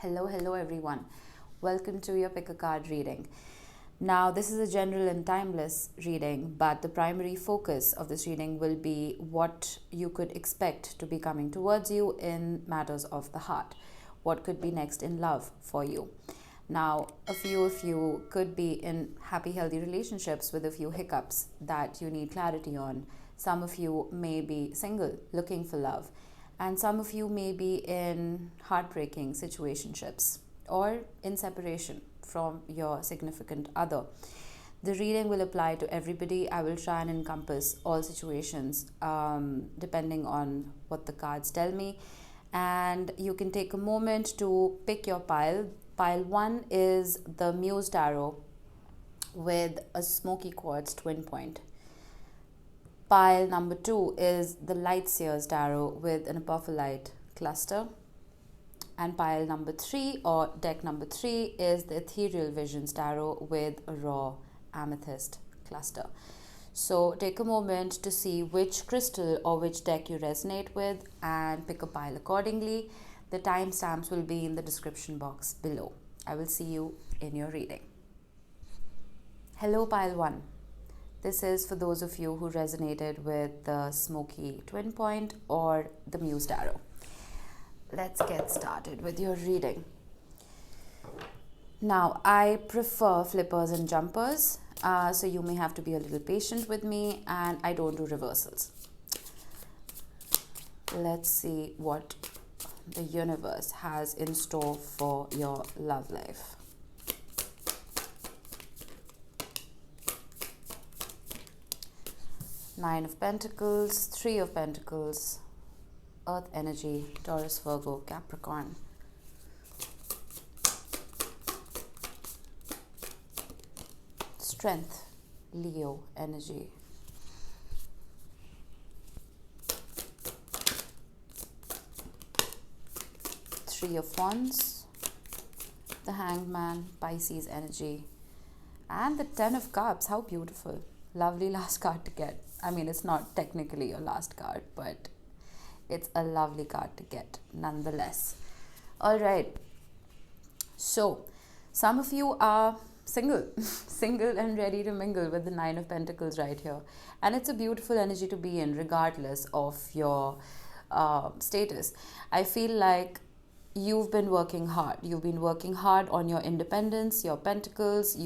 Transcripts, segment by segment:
Hello everyone. Welcome to your pick a card reading. Now, this is a general and timeless reading, but the primary focus of this reading will be what you could expect to be coming towards you in matters of the heart. What could be next in love for you? Now, a few of you could be in happy, healthy relationships with a few hiccups that you need clarity on. Some of you may be single, looking for love. And some of you may be in heartbreaking situationships or in separation from your significant other. The reading will apply to everybody. I will try and encompass all situations depending on what the cards tell me. And you can take a moment to pick your pile. Pile 1 is the Muse Tarot with a Smokey quartz twin point. Pile number 2 is the Light Seers Tarot with an Apophylite cluster. And pile number 3 or deck number 3 is the Ethereal Visions Tarot with a raw amethyst cluster. So take a moment to see which crystal or which deck you resonate with and pick a pile accordingly. The timestamps will be in the description box below. I will see you in your reading. Hello, pile 1. This is for those of you who resonated with the Smokey twin point or the Muse Tarot. Let's get started with your reading. Now, I prefer flippers and jumpers, so you may have to be a little patient with me, and I don't do reversals. Let's see what the universe has in store for your love life. Nine of Pentacles, Three of Pentacles, Earth energy, Taurus, Virgo, Capricorn. Strength, Leo energy. Three of Wands, the Hanged Man, Pisces energy. And the Ten of Cups, how beautiful. Lovely last card to get. I mean, it's not technically your last card, but it's a lovely card to get nonetheless. All right. So, some of you are single, single and ready to mingle with the Nine of Pentacles right here. And it's a beautiful energy to be in regardless of your status. I feel like you've been working hard. You've been working hard on your independence, your pentacles.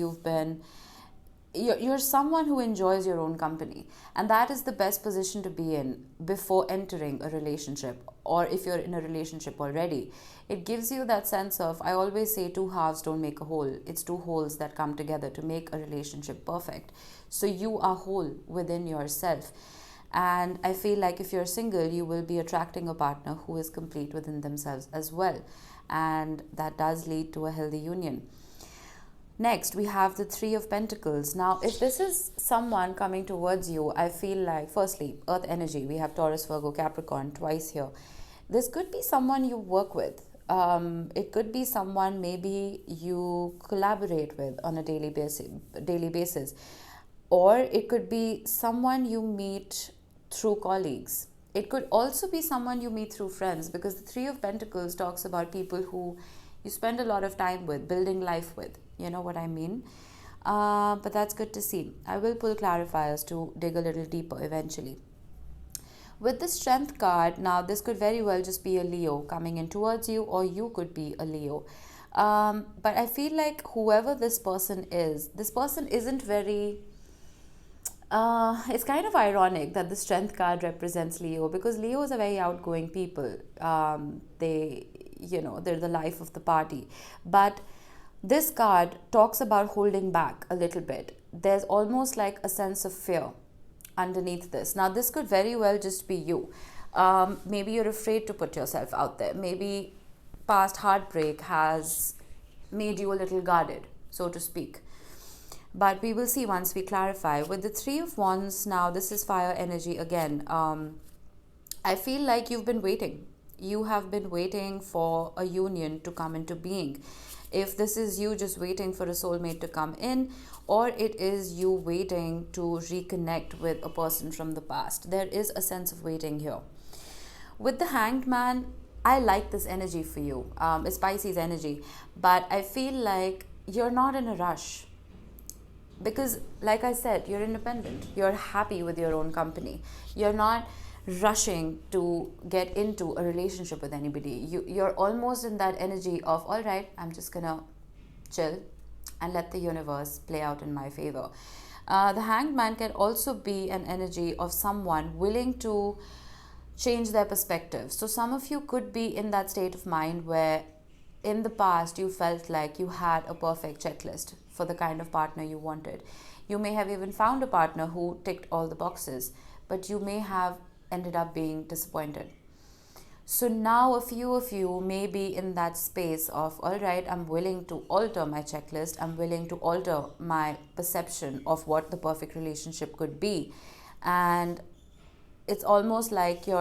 You're someone who enjoys your own company, and that is the best position to be in before entering a relationship, or if you're in a relationship already. It gives you that sense of, I always say, two halves don't make a whole. It's two wholes that come together to make a relationship perfect. So you are whole within yourself. And I feel like if you're single, you will be attracting a partner who is complete within themselves as well. And that does lead to a healthy union. Next, we have the Three of Pentacles. Now, if this is someone coming towards you, I feel like, firstly, Earth energy. We have Taurus, Virgo, Capricorn twice here. This could be someone you work with. It could be someone maybe you collaborate with on a daily basis. Or it could be someone you meet through colleagues. It could also be someone you meet through friends, because the Three of Pentacles talks about people who you spend a lot of time with, building life with. You know what I mean? But that's good to see. I will pull clarifiers to dig a little deeper eventually. With the Strength card, now this could very well just be a Leo coming in towards you, or you could be a Leo. But I feel like whoever this person isn't very... it's kind of ironic that the Strength card represents Leo, because Leos are very outgoing people. They're the life of the party. But this card talks about holding back a little bit. There's almost like a sense of fear underneath this. Now, this could very well just be you. Maybe you're afraid to put yourself out there. Maybe past heartbreak has made you a little guarded, so to speak. But we will see once we clarify. With the Three of Wands, now this is fire energy again. I feel like you've been waiting. You have been waiting for a union to come into being. If this is you just waiting for a soulmate to come in, or it is you waiting to reconnect with a person from the past, there is a sense of waiting here. With the Hanged Man, I like this energy for you. It's Pisces energy, but I feel like you're not in a rush because, like I said, you're independent. You're happy with your own company. You're not rushing to get into a relationship with anybody. You're almost in that energy of, all right, I'm just gonna chill and let the universe play out in my favor. The Hanged Man can also be an energy of someone willing to change their perspective. So some of you could be in that state of mind where in the past you felt like you had a perfect checklist for the kind of partner you wanted. You may have even found a partner who ticked all the boxes, but you may have ended up being disappointed. So now a few of you may be in that space of, all right, I'm willing to alter my checklist. I'm willing to alter my perception of what the perfect relationship could be. And it's almost like you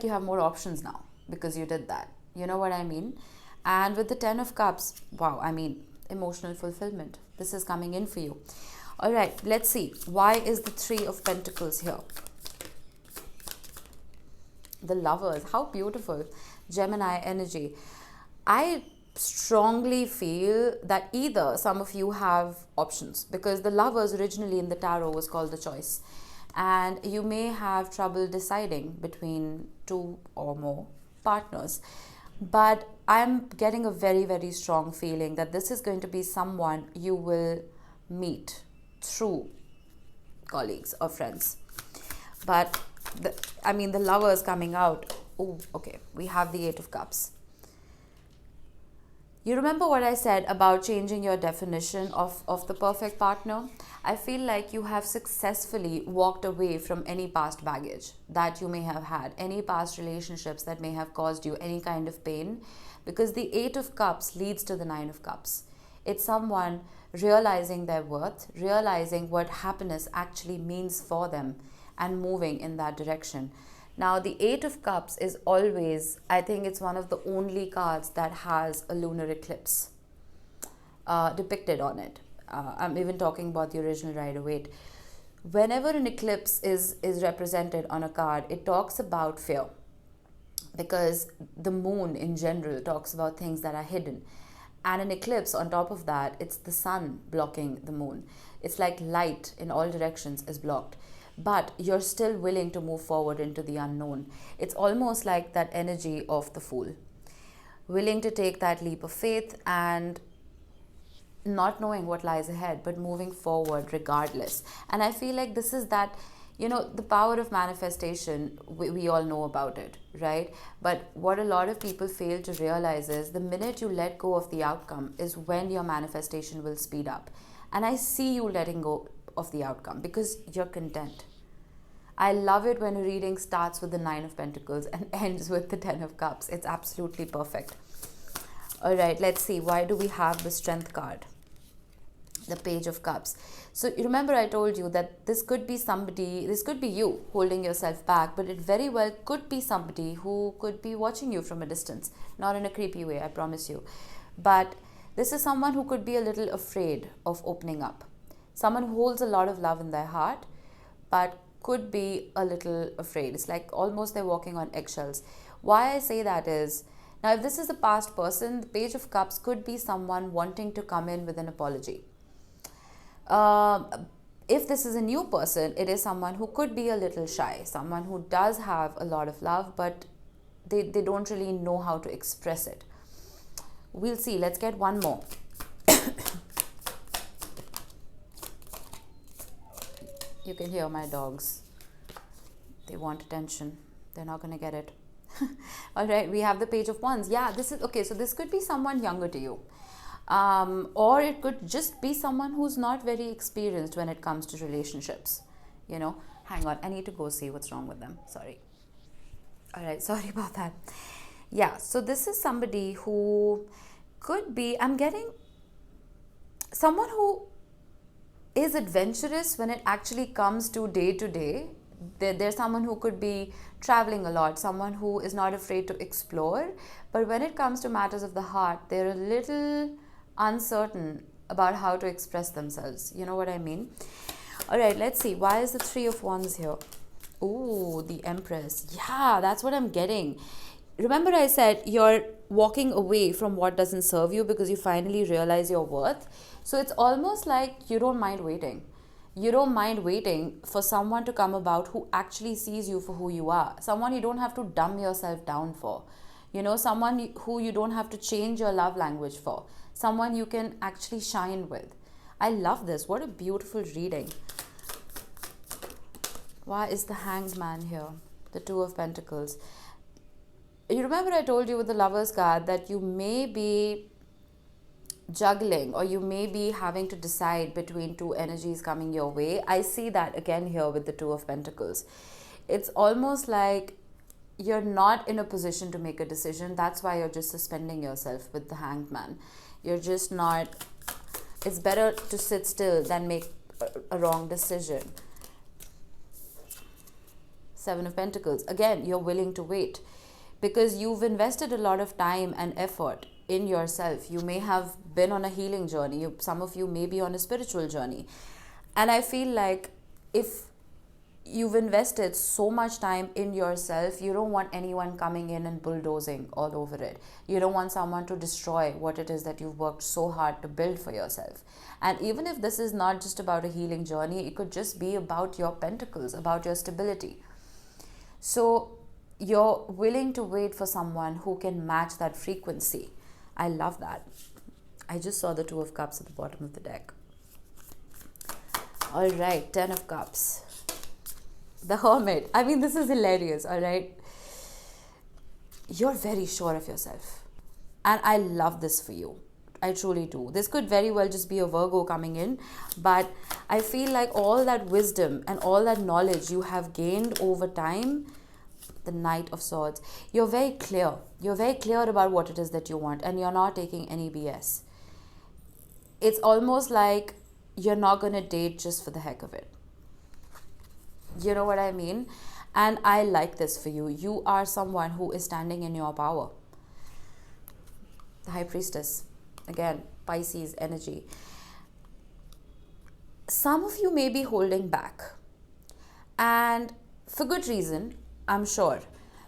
have more options now because you did that. You know what I mean? And with the 10 of Cups, wow, I mean, emotional fulfillment. This is coming in for you. All right, let's see. Why is the 3 of Pentacles here? The Lovers, how beautiful. Gemini energy. I strongly feel that either some of you have options, because the Lovers originally in the tarot was called the Choice, and you may have trouble deciding between 2 or more partners. But I'm getting a very, very strong feeling that this is going to be someone you will meet through colleagues or friends. But the Lovers coming out. Oh, okay. We have the 8 of Cups. You remember what I said about changing your definition of the perfect partner? I feel like you have successfully walked away from any past baggage that you may have had, any past relationships that may have caused you any kind of pain, because the 8 of Cups leads to the 9 of Cups. It's someone realizing their worth, realizing what happiness actually means for them, and moving in that direction. Now, the 8 of Cups is always, I think it's one of the only cards that has a lunar eclipse depicted on it. I'm even talking about the original Rider-Waite. Whenever an eclipse is represented on a card, it talks about fear, because the moon in general talks about things that are hidden. And an eclipse, on top of that, it's the sun blocking the moon. It's like light in all directions is blocked, but you're still willing to move forward into the unknown. It's almost like that energy of the Fool, willing to take that leap of faith and not knowing what lies ahead, but moving forward regardless. And I feel like this is that, the power of manifestation, we all know about it, right? But what a lot of people fail to realize is the minute you let go of the outcome is when your manifestation will speed up. And I see you letting go of the outcome because you're content. I love it when a reading starts with the 9 of Pentacles and ends with the 10 of Cups. It's absolutely perfect. All right, let's see. Why do we have the Strength card? The Page of Cups. So you remember I told you that this could be somebody, this could be you holding yourself back, but it very well could be somebody who could be watching you from a distance. Not in a creepy way, I promise you. But this is someone who could be a little afraid of opening up. Someone who holds a lot of love in their heart, but could be a little afraid. It's like almost they're walking on eggshells. Why I say that is, now if this is a past person, the Page of Cups could be someone wanting to come in with an apology. If this is a new person, it is someone who could be a little shy, someone who does have a lot of love, but they don't really know how to express it. We'll see. Let's get one more. You can hear my dogs. They want attention. They're not going to get it. All right, we have the Page of Wands. Yeah, this is okay. So this could be someone younger to you. Or it could just be someone who's not very experienced when it comes to relationships. Hang on, I need to go see what's wrong with them. Sorry. All right, sorry about that. Yeah, so this is somebody who could be, I'm getting someone who is adventurous when it actually comes to day. There's someone who could be traveling a lot, someone who is not afraid to explore. But when it comes to matters of the heart, they're a little uncertain about how to express themselves. You know what I mean? All right, let's see. Why is the 3 of Wands here? Oh, the Empress. Yeah, that's what I'm getting. Remember, I said you're walking away from what doesn't serve you because you finally realize your worth. So it's almost like you don't mind waiting. You don't mind waiting for someone to come about who actually sees you for who you are. Someone you don't have to dumb yourself down for. Someone who you don't have to change your love language for. Someone you can actually shine with. I love this. What a beautiful reading. Why is the Hanged Man here? The Two of Pentacles. You remember I told you with the Lover's card that you may be juggling, or you may be having to decide between two energies coming your way. I see that again here with the Two of Pentacles. It's almost like you're not in a position to make a decision. That's why you're just suspending yourself with the Hanged Man. You're just not. It's better to sit still than make a wrong decision. Seven of Pentacles. Again, you're willing to wait because you've invested a lot of time and effort in yourself. You may have been on a healing journey. Some of you may be on a spiritual journey. And I feel like if you've invested so much time in yourself, you don't want anyone coming in and bulldozing all over it. You don't want someone to destroy what it is that you've worked so hard to build for yourself. And even if this is not just about a healing journey, it could just be about your pentacles, about your stability. So you're willing to wait for someone who can match that frequency. I love that. I just saw the Two of Cups at the bottom of the deck. All right, Ten of Cups. The Hermit. I mean, this is hilarious, all right? You're very sure of yourself. And I love this for you. I truly do. This could very well just be a Virgo coming in, but I feel like all that wisdom and all that knowledge you have gained over time, the Knight of Swords, you're very clear. You're very clear about what it is that you want, and you're not taking any BS. It's almost like you're not going to date just for the heck of it. You know what I mean? And I like this for you. You are someone who is standing in your power. The High Priestess. Again, Pisces energy. Some of you may be holding back. And for good reason, I'm sure.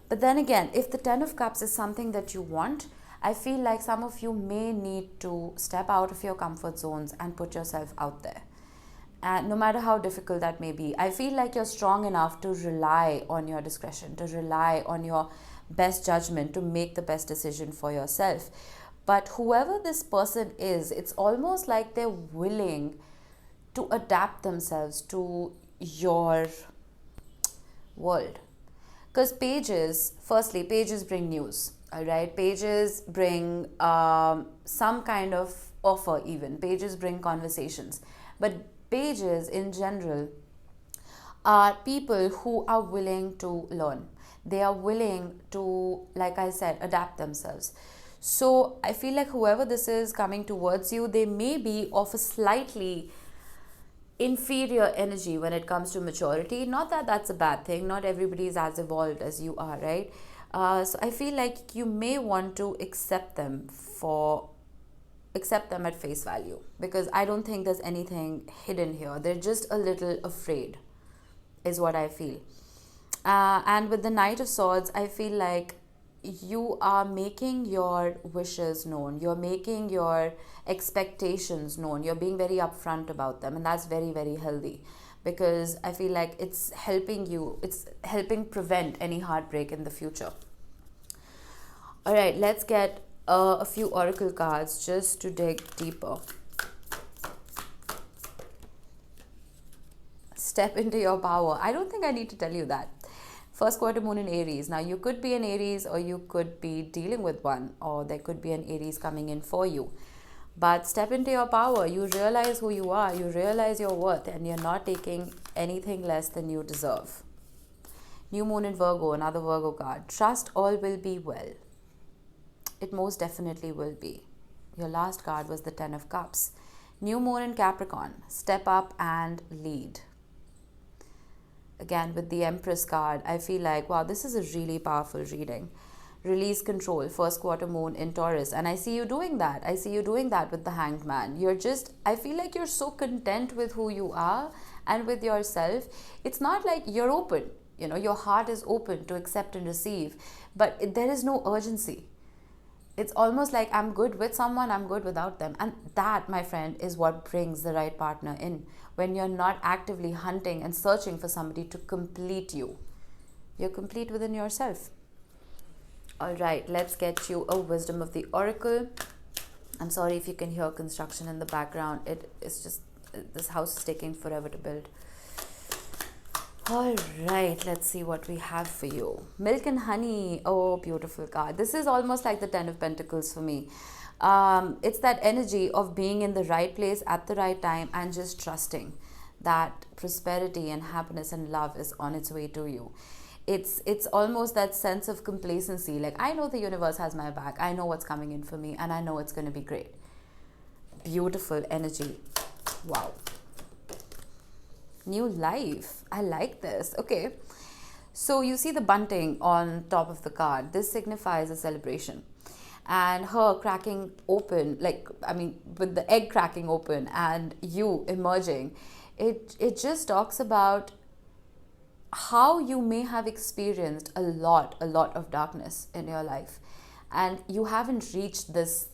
But then again, if the Ten of Cups is something that you want, I feel like some of you may need to step out of your comfort zones and put yourself out there. And no matter how difficult that may be, I feel like you're strong enough to rely on your discretion, to rely on your best judgment to make the best decision for yourself. But whoever this person is, it's almost like they're willing to adapt themselves to your world. Because pages, firstly, pages bring news, all right? Pages bring some kind of offer even. Pages bring conversations. But pages in general are people who are willing to learn. They are willing to, like I said, adapt themselves. So I feel like whoever this is coming towards you, they may be of a slightly inferior energy when it comes to maturity. Not that that's a bad thing. Not everybody is as evolved as you are, right? So I feel like you may want to accept them at face value, because I don't think there's anything hidden here. They're just a little afraid is what I feel. And with the Knight of Swords, I feel like you are making your wishes known. You're making your expectations known. You're being very upfront about them, and that's very, very healthy, because I feel like it's helping you. It's helping prevent any heartbreak in the future. All right, let's get a few oracle cards just to dig deeper. Step into your power. I don't think I need to tell you that. First quarter moon in Aries. Now, you could be an Aries, or you could be dealing with one, or there could be an Aries coming in for you. But step into your power. You realize who you are. You realize your worth, and you're not taking anything less than you deserve. New moon in Virgo, another Virgo card. Trust all will be well. It most definitely will be. Your last card was the Ten of Cups. New moon in Capricorn. Step up and lead. Again, with the Empress card, I feel like, wow, this is a really powerful reading. Release control, first quarter moon in Taurus. And I see you doing that. I see you doing that with the Hanged Man. I feel like you're so content with who you are and with yourself. It's not like you're open. Your heart is open to accept and receive, but there is no urgency. It's almost like I'm good with someone, I'm good without them. And that, my friend, is what brings the right partner in. When you're not actively hunting and searching for somebody to complete you, you're complete within yourself. All right, let's get you a wisdom of the oracle. I'm sorry if you can hear construction in the background. It's just, this house is taking forever to build. All right, let's see what we have for you. Milk and honey. Oh, beautiful card. This is almost like the Ten of Pentacles for me. It's that energy of being in the right place at the right time and just trusting that prosperity and happiness and love is on its way to you. It's almost that sense of complacency. Like, I know the universe has my back. I know what's coming in for me, and I know it's going to be great. Beautiful energy. Wow. New life. I like this. Okay. So you see the bunting on top of the card. This signifies a celebration. And her cracking open, with the egg cracking open and you emerging, it just talks about how you may have experienced a lot of darkness in your life, and you haven't reached this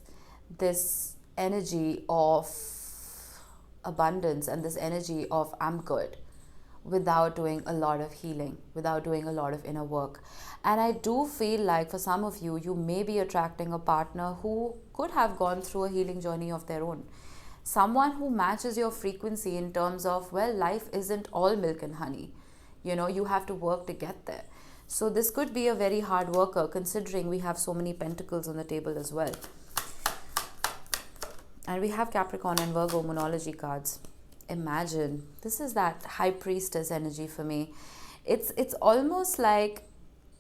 energy of abundance and this energy of I'm good without doing a lot of healing, without doing a lot of inner work. And I do feel like for some of you, you may be attracting a partner who could have gone through a healing journey of their own. Someone who matches your frequency in terms of, well, life isn't all milk and honey. You have to work to get there. So this could be a very hard worker, considering we have so many pentacles on the table as well. And we have Capricorn and Virgo Moonology cards. Imagine, this is that High Priestess energy for me. It's almost like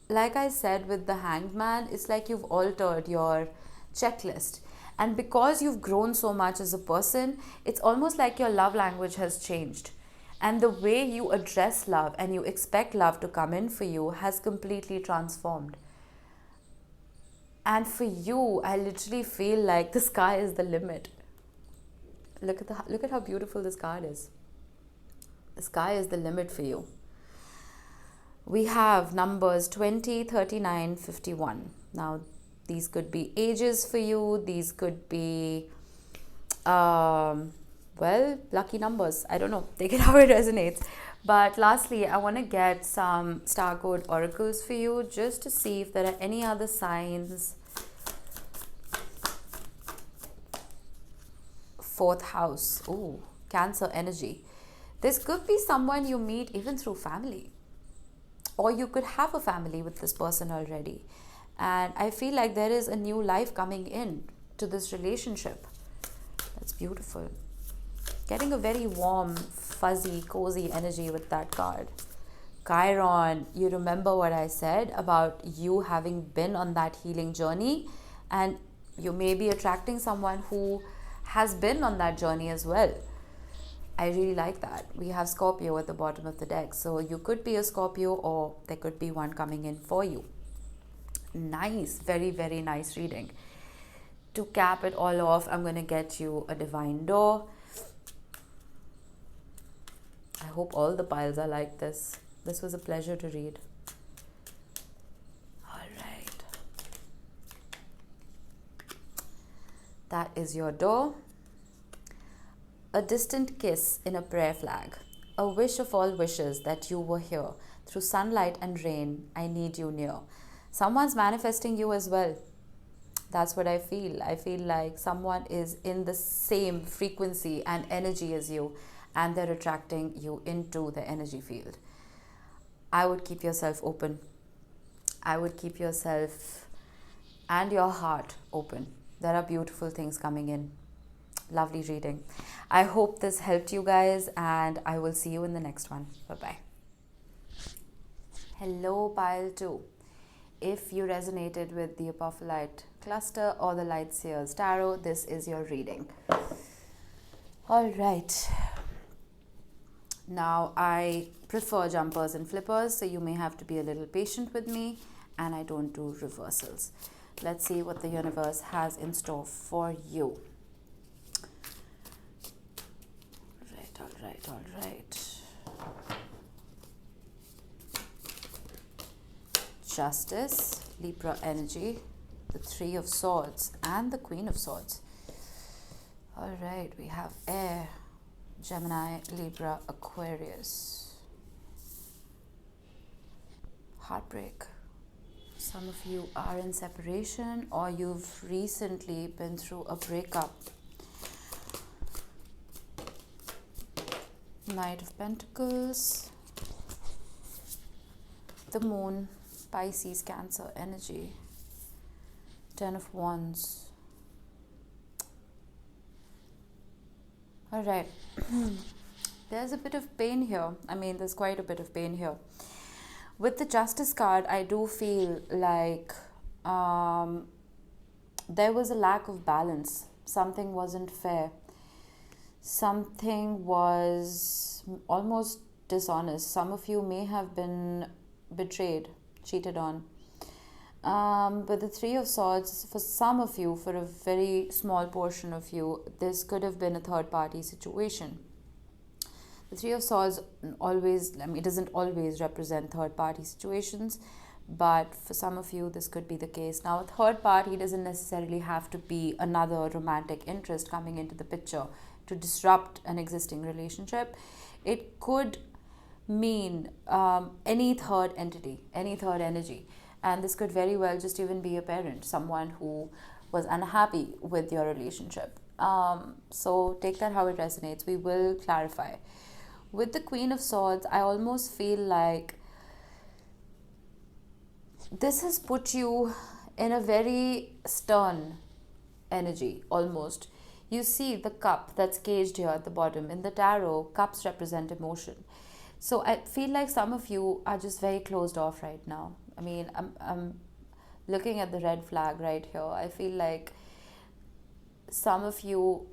I said with the Hanged Man, it's like you've altered your checklist. And because you've grown so much as a person, it's almost like your love language has changed. And the way you address love and you expect love to come in for you has completely transformed. And for you, I literally feel like the sky is the limit. Look at how beautiful this card is. The sky is the limit for you. We have numbers 20, 39, 51. Now, these could be ages for you. These could be, lucky numbers. I don't know. Take it how it resonates. But lastly, I want to get some star code oracles for you just to see if there are any other signs. Fourth house. Ooh, Cancer energy. This could be someone you meet even through family. Or you could have a family with this person already. And I feel like there is a new life coming in to this relationship. That's beautiful. Getting a very warm, fuzzy, cozy energy with that card. Chiron, you remember what I said about you having been on that healing journey, and you may be attracting someone who has been on that journey as well. I really like that. We have Scorpio at the bottom of the deck. So you could be a Scorpio, or there could be one coming in for you. Nice. Very, very nice reading. To cap it all off, I'm going to get you a divine door. I hope all the piles are like this. This was a pleasure to read. All right. That is your door. A distant kiss in a prayer flag. A wish of all wishes that you were here. Through sunlight and rain, I need you near. Someone's manifesting you as well. That's what I feel. I feel like someone is in the same frequency and energy as you, and they're attracting you into the energy field. I would keep yourself open. I would keep yourself and your heart open. There are beautiful things coming in. Lovely reading. I hope this helped you guys, and I will see you in the next one. Bye-bye. Hello, pile 2. If you resonated with the Apophylite cluster or the Light Seers Tarot, this is your reading. All right. Now, I prefer jumpers and flippers, so you may have to be a little patient with me, and I don't do reversals. Let's see what the universe has in store for you. All right. Justice, Libra energy, the Three of Swords, and the Queen of Swords. All right, we have Air, Gemini, Libra, Aquarius. Heartbreak. Some of you are in separation, or you've recently been through a breakup. Knight of Pentacles, the Moon, Pisces, Cancer energy, Ten of Wands. All right. There's a bit of pain here. I mean, there's quite a bit of pain here. With the Justice card, I do feel like there was a lack of balance. Something wasn't fair. Something was almost dishonest. Some of you may have been betrayed, cheated on. But the Three of Swords, for some of you, for a very small portion of you, this could have been a third-party situation. The Three of Swords always, it doesn't always represent third-party situations, but for some of you, this could be the case. Now, a third party doesn't necessarily have to be another romantic interest coming into the picture to disrupt an existing relationship. It could mean any third entity, any third energy. And this could very well just even be a parent, someone who was unhappy with your relationship. So take that how it resonates. We will clarify. With the Queen of Swords, I almost feel like this has put you in a very stern energy, almost. You see the cup that's caged here at the bottom. In the tarot, cups represent emotion. So I feel like some of you are just very closed off right now. I mean, I'm looking at the red flag right here. I feel like some of you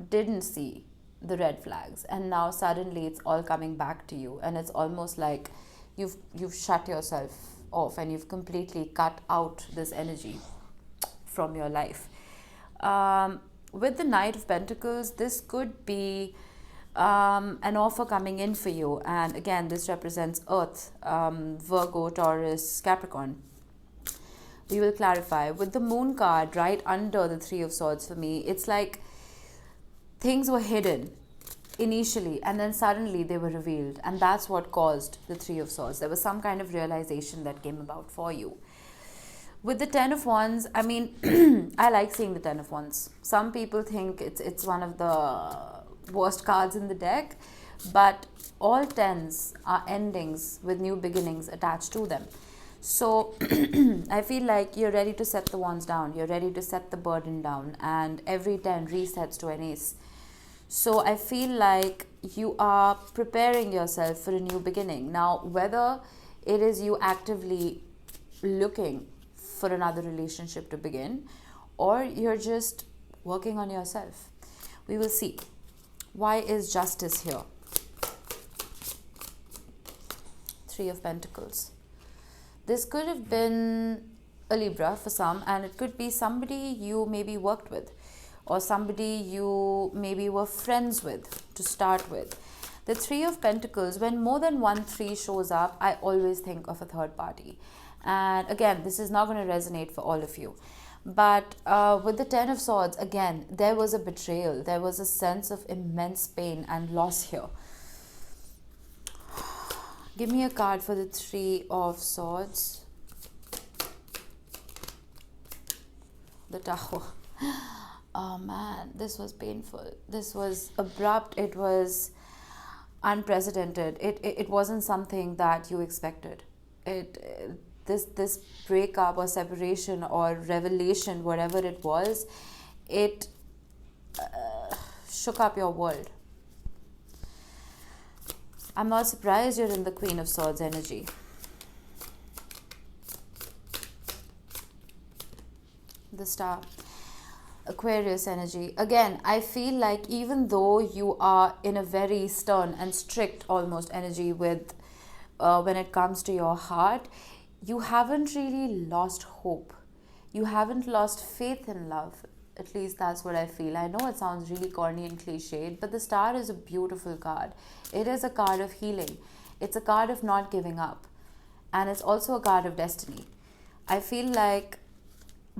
didn't see the red flags, and now suddenly it's all coming back to you, and it's almost like you've shut yourself off and you've completely cut out this energy from your life. With the Knight of Pentacles, this could be an offer coming in for you, and again, this represents Earth, Virgo, Taurus, Capricorn. We will clarify. With the Moon card right under the Three of Swords, for me, it's like things were hidden initially and then suddenly they were revealed, and that's what caused the Three of Swords. There was some kind of realization that came about for you. With the Ten of Wands, I mean, I like seeing the Ten of Wands. Some people think it's one of the worst cards in the deck, but all tens are endings with new beginnings attached to them. So I feel like you're ready to set the wands down, you're ready to set the burden down, and every 10 resets to an ace. So I feel like you are preparing yourself for a new beginning. Now, whether it is you actively looking for another relationship to begin, or you're just working on yourself, we will see. Why is Justice here? Three of Pentacles. This could have been a Libra for some, and it could be somebody you maybe worked with, or somebody you maybe were friends with to start with. The Three of Pentacles, when more than one three shows up, I always think of a third party. And again, this is not going to resonate for all of you. But with the Ten of Swords, again, there was a betrayal. There was a sense of immense pain and loss here. Give me a card for the Three of Swords. The Tower. Oh man, this was painful. This was abrupt. It was unprecedented. It wasn't something that you expected. This breakup or separation or revelation, whatever it was, it shook up your world. I'm not surprised you're in the Queen of Swords energy. The Star. Aquarius energy. Again, I feel like even though you are in a very stern and strict almost energy with when it comes to your heart, you haven't really lost hope. You haven't lost faith in love. At least that's what I feel. I know it sounds really corny and cliched, but the Star is a beautiful card. It is a card of healing. It's a card of not giving up. and it's also a card of destiny. I feel like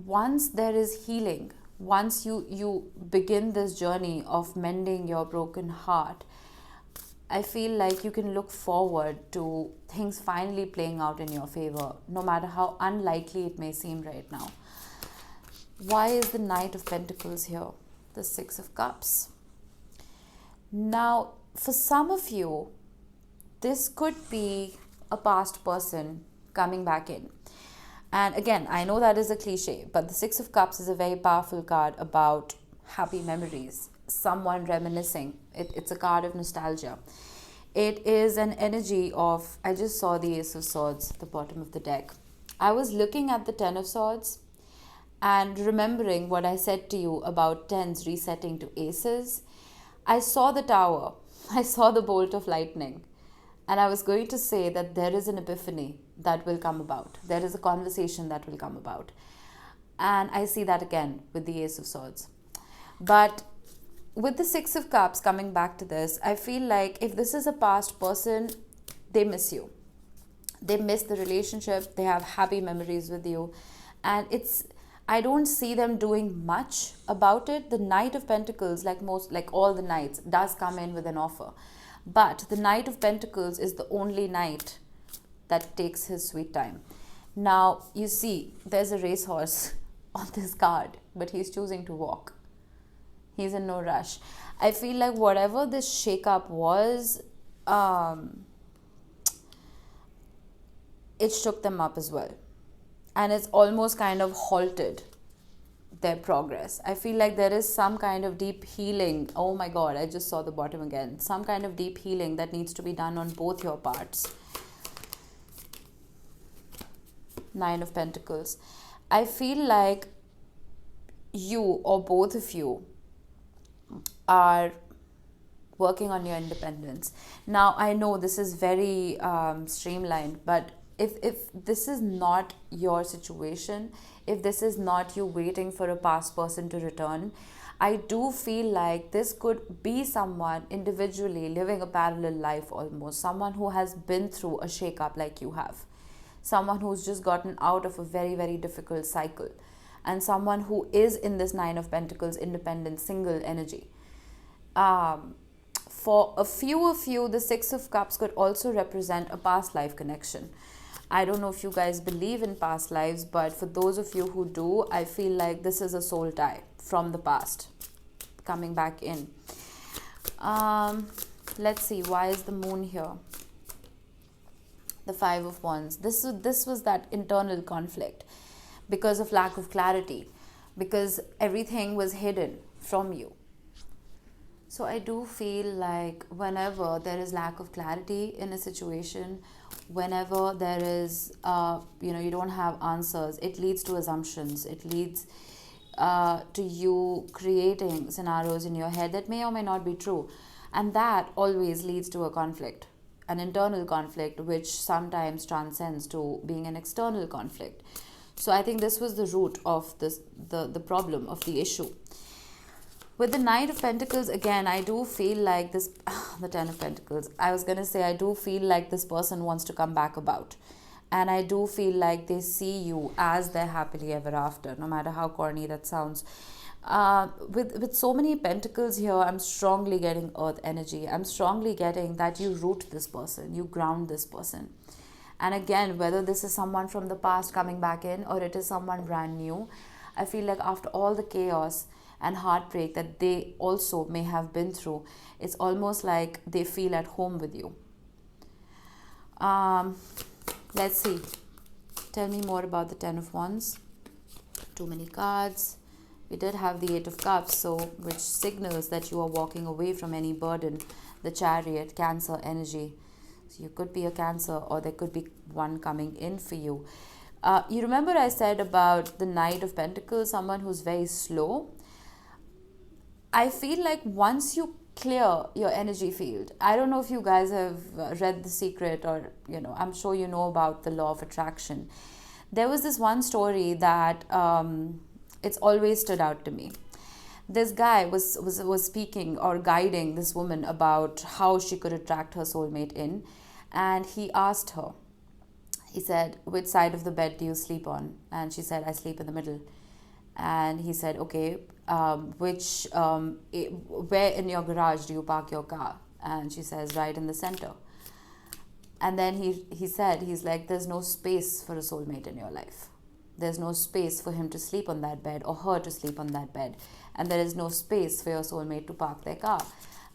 once there is healing, once you begin this journey of mending your broken heart, I feel like you can look forward to things finally playing out in your favor, no matter how unlikely it may seem right now. Why is the Knight of Pentacles here? The Six of Cups. Now, for some of you, this could be a past person coming back in. And again, I know that is a cliche, but the Six of Cups is a very powerful card about happy memories, someone reminiscing. It's a card of nostalgia. It is an energy of, I just saw the Ace of Swords at the bottom of the deck. I was looking at the Ten of Swords and remembering what I said to you about tens resetting to aces. I saw the Tower. I saw the bolt of lightning. And I was going to say that there is an epiphany that will come about. There is a conversation that will come about. And I see that again with the Ace of Swords. But with the Six of Cups, coming back to this, I feel like if this is a past person, they miss you. They miss the relationship. They have happy memories with you. And I don't see them doing much about it. The Knight of Pentacles, like all the knights, does come in with an offer. But the Knight of Pentacles is the only knight that takes his sweet time. Now, you see, there's a racehorse on this card, but he's choosing to walk. He's in no rush. I feel like whatever this shakeup was, it shook them up as well. And it's almost kind of halted their progress. I feel like there is some kind of deep healing. Oh my God, I just saw the bottom again. Some kind of deep healing that needs to be done on both your parts. Nine of Pentacles. I feel like you or both of you are working on your independence. Now, I know this is very streamlined, but if this is not your situation, if this is not you waiting for a past person to return, I do feel like this could be someone individually living a parallel life almost. Someone who has been through a shakeup like you have. Someone who's just gotten out of a very, very difficult cycle. And someone who is in this Nine of Pentacles, independent, single energy. For a few of you, the Six of Cups could also represent a past life connection. I don't know if you guys believe in past lives, but for those of you who do, I feel like this is a soul tie from the past coming back in. Let's see, why is the Moon here? The Five of Wands. This was that internal conflict because of lack of clarity, because everything was hidden from you. So I do feel like whenever there is lack of clarity in a situation, whenever there is, you don't have answers, it leads to assumptions. It leads to you creating scenarios in your head that may or may not be true. And that always leads to a conflict, an internal conflict, which sometimes transcends to being an external conflict. So I think this was the root of the problem, of the issue. With the Knight of Pentacles, again, I do feel like this, the Ten of Pentacles, I was going to say, I do feel like this person wants to come back about. And I do feel like they see you as their happily ever after, no matter how corny that sounds. With so many pentacles here, I'm strongly getting earth energy. I'm strongly getting that you root this person, you ground this person. And again, whether this is someone from the past coming back in or it is someone brand new, I feel like after all the chaos and heartbreak that they also may have been through, it's almost like they feel at home with you. Let's see. Tell me more about the Ten of Wands. Too many cards. We did have the Eight of Cups, so which signals that you are walking away from any burden. The Chariot, Cancer energy. So you could be a Cancer, or there could be one coming in for you. You remember I said about the Knight of Pentacles, someone who's very slow. I feel like once you clear your energy field, I don't know if you guys have read The Secret, or I'm sure you know about the law of attraction. There was this one story that it's always stood out to me. This guy was speaking or guiding this woman about how she could attract her soulmate in, and he asked her, He said, which side of the bed do you sleep on? And she said, I sleep in the middle. And he said, okay, where in your garage do you park your car? And she says, right in the center. And then he said, he's like, there's no space for a soulmate in your life. There's no space for him to sleep on that bed or her to sleep on that bed. And there is no space for your soulmate to park their car.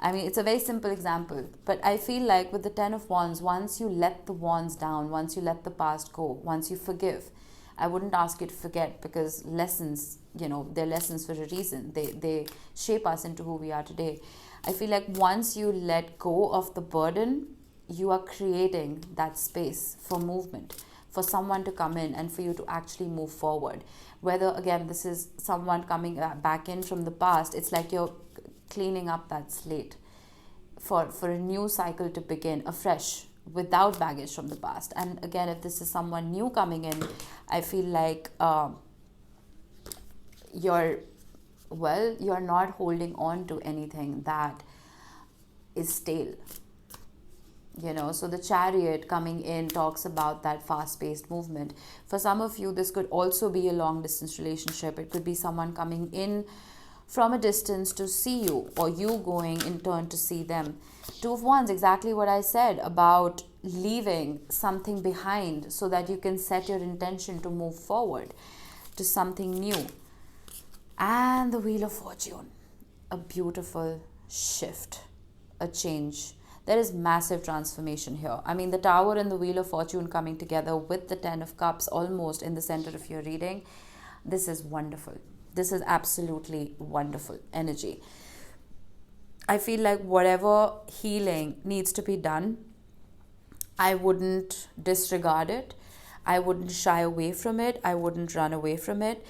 I mean, it's a very simple example. But I feel like with the Ten of Wands, once you let the wands down, once you let the past go, once you forgive, I wouldn't ask you to forget, because lessons, they're lessons for a reason. They shape us into who we are today. I feel like once you let go of the burden, you are creating that space for movement, for someone to come in and for you to actually move forward. Whether, again, this is someone coming back in from the past, it's like you're cleaning up that slate for a new cycle to begin afresh without baggage from the past. And again, if this is someone new coming in, I feel like you're not holding on to anything that is stale. So the Chariot coming in talks about that fast-paced movement. For some of you, this could also be a long-distance relationship. It could be someone coming in from a distance to see you, or you going in turn to see them. Two of Wands, exactly what I said about leaving something behind so that you can set your intention to move forward to something new. And the Wheel of Fortune, a beautiful shift, a change. There is massive transformation here. I mean, the Tower and the Wheel of Fortune coming together with the Ten of Cups almost in the center of your reading. This is wonderful. This is absolutely wonderful energy. I feel like whatever healing needs to be done, I wouldn't disregard it. I wouldn't shy away from it. I wouldn't run away from it.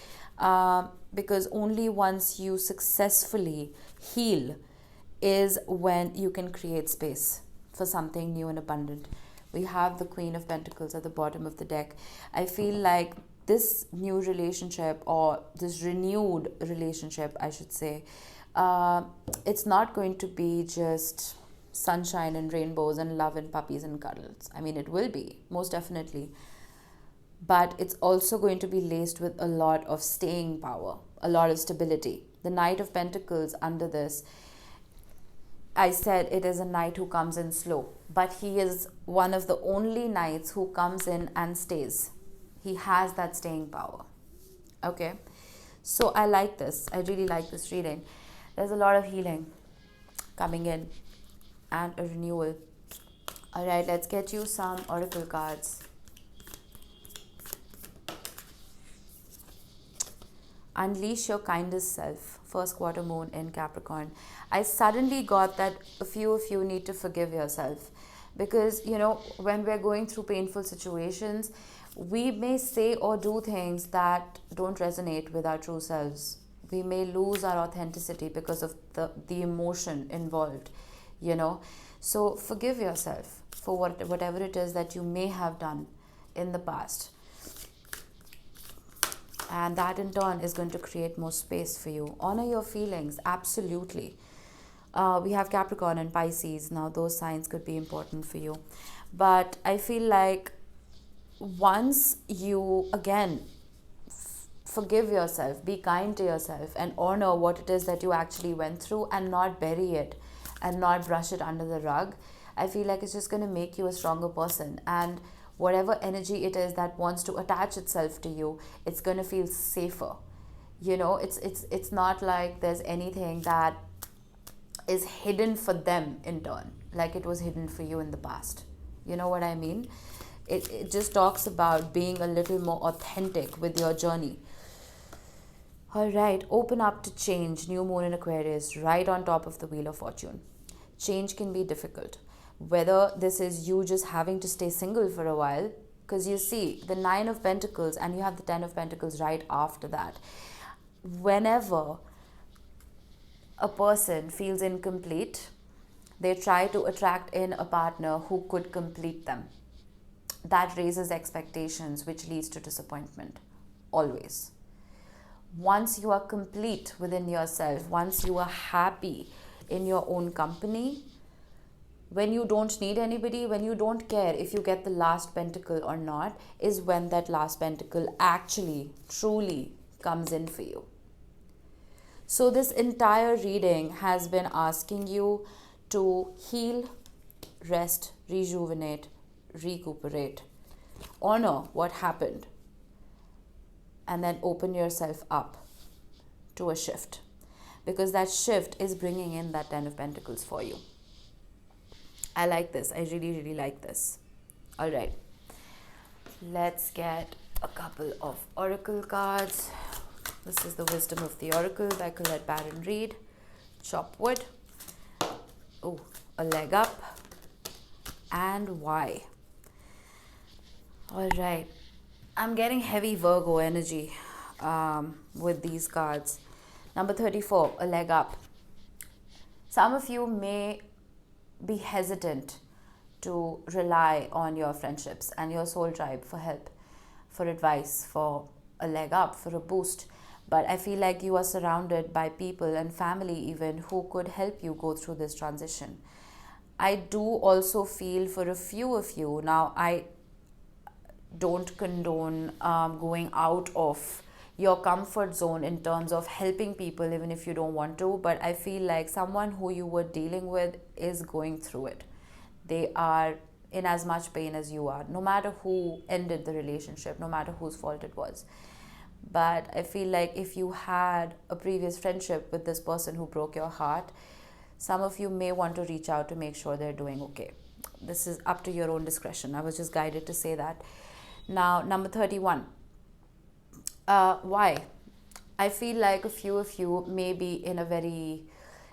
Because only once you successfully heal is when you can create space for something new and abundant. We have the Queen of Pentacles at the bottom of the deck. I feel like this new relationship, or this renewed relationship, I should say, it's not going to be just sunshine and rainbows and love and puppies and cuddles. I mean, it will be, most definitely. But it's also going to be laced with a lot of staying power, a lot of stability. The Knight of Pentacles under this, I said it is a knight who comes in slow, but he is one of the only knights who comes in and stays. He has that staying power. Okay, so I like this. I really like this reading. There's a lot of healing coming in and a renewal. All right, let's get you some oracle cards. Unleash your kindest self. First quarter moon in Capricorn. I suddenly got that a few of you need to forgive yourself, because when we're going through painful situations, we may say or do things that don't resonate with our true selves. We may lose our authenticity because of the emotion involved. So forgive yourself for whatever it is that you may have done in the past. And that in turn is going to create more space for you. Honor your feelings, absolutely. We have Capricorn and Pisces. Now those signs could be important for you. But I feel like once you, again, forgive yourself, be kind to yourself, and honor what it is that you actually went through, and not bury it and not brush it under the rug, I feel like it's just going to make you a stronger person. And whatever energy it is that wants to attach itself to you, it's going to feel safer. It's not like there's anything that is hidden for them in turn, like it was hidden for you in the past. You know what I mean? It just talks about being a little more authentic with your journey. All right, open up to change. New moon in Aquarius, right on top of the Wheel of Fortune. Change can be difficult. Whether this is you just having to stay single for a while, because you see the Nine of Pentacles and you have the Ten of Pentacles right after that. Whenever a person feels incomplete, they try to attract in a partner who could complete them. That raises expectations, which leads to disappointment, always. Once you are complete within yourself, once you are happy in your own company, when you don't need anybody, when you don't care if you get the last pentacle or not, is when that last pentacle actually, truly comes in for you. So this entire reading has been asking you to heal, rest, rejuvenate, recuperate, honor what happened, and then open yourself up to a shift. Because that shift is bringing in that Ten of Pentacles for you. I like this. I really, really like this. All right. Let's get a couple of oracle cards. This is the Wisdom of the Oracle by Colette Baron Reid. Chop wood. Oh, a leg up. And why? All right. I'm getting heavy Virgo energy with these cards. Number 34, a leg up. Some of you may be hesitant to rely on your friendships and your soul tribe for help, for advice, for a leg up, for a boost. But I feel like you are surrounded by people and family even who could help you go through this transition. I do also feel for a few of you, now I don't condone going out of your comfort zone in terms of helping people even if you don't want to, but I feel like someone who you were dealing with is going through it. They are in as much pain as you are, no matter who ended the relationship, no matter whose fault it was. But I feel like if you had a previous friendship with this person who broke your heart, some of you may want to reach out to make sure they're doing okay. This is up to your own discretion. I was just guided to say that. Now, number 31. Why? I feel like a few of you may be in a very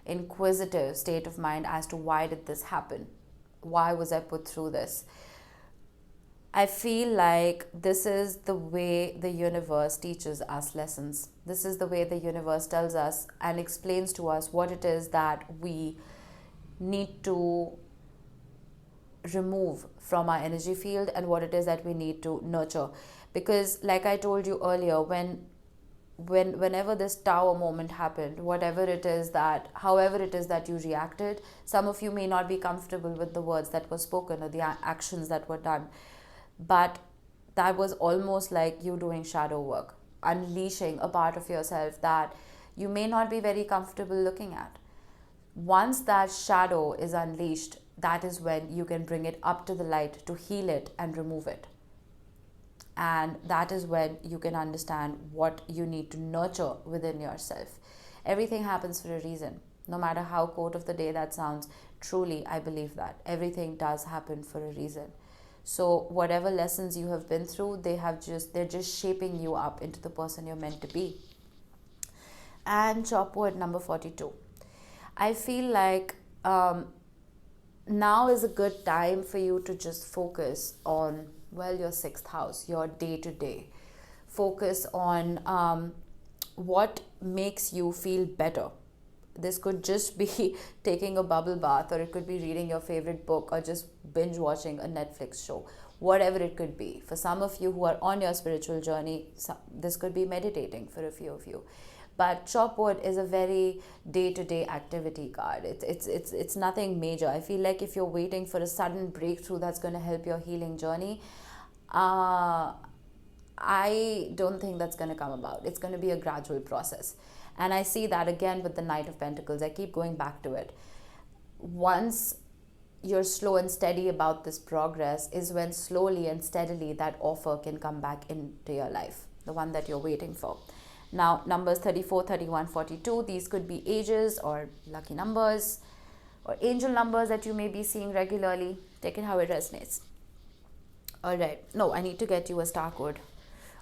inquisitive state of mind as to why did this happen? Why was I put through this? I feel like this is the way the universe teaches us lessons. This is the way the universe tells us and explains to us what it is that we need to remove from our energy field and what it is that we need to nurture. Because like I told you earlier, whenever this tower moment happened, whatever it is that, however it is that you reacted, some of you may not be comfortable with the words that were spoken or the actions that were done. But that was almost like you doing shadow work, unleashing a part of yourself that you may not be very comfortable looking at. Once that shadow is unleashed, that is when you can bring it up to the light to heal it and remove it. And that is when you can understand what you need to nurture within yourself. Everything happens for a reason. No matter how quote of the day that sounds, truly I believe that. Everything does happen for a reason. So whatever lessons you have been through, they're just shaping you up into the person you're meant to be. And chop wood, number 42. I feel like now is a good time for you to just focus on, well, your 6th house, your day-to-day. Focus on what makes you feel better. This could just be taking a bubble bath, or it could be reading your favorite book, or just binge watching a Netflix show, whatever it could be. For some of you who are on your spiritual journey, this could be meditating for a few of you. But chop wood is a very day-to-day activity card. It's nothing major. I feel like if you're waiting for a sudden breakthrough that's going to help your healing journey, I don't think that's going to come about. It's going to be a gradual process. And I see that again with the Knight of Pentacles. I keep going back to it. Once you're slow and steady about this progress is when slowly and steadily that offer can come back into your life, the one that you're waiting for. Now, numbers 34, 31, 42, these could be ages or lucky numbers or angel numbers that you may be seeing regularly. Take it how it resonates. All right. No, I need to get you a star code,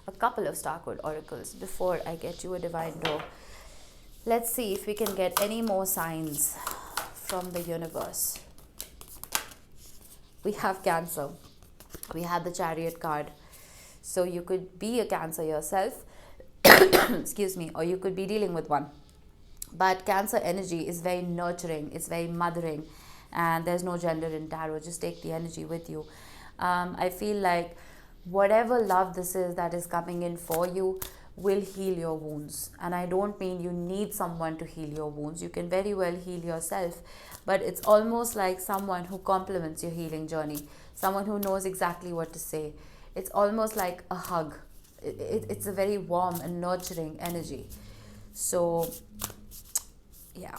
a couple of star code oracles before I get you a divine door. Let's see if we can get any more signs from the universe. We have Cancer. We have the Chariot card. So you could be a Cancer yourself, excuse me, or you could be dealing with one. But Cancer energy is very nurturing, it's very mothering, and there's no gender in tarot. Just take the energy with you. I feel like whatever love this is that is coming in for you, will heal your wounds. And I don't mean you need someone to heal your wounds. You can very well heal yourself, but it's almost like someone who complements your healing journey, someone who knows exactly what to say. It's almost like a hug. It's a very warm and nurturing energy. So, yeah,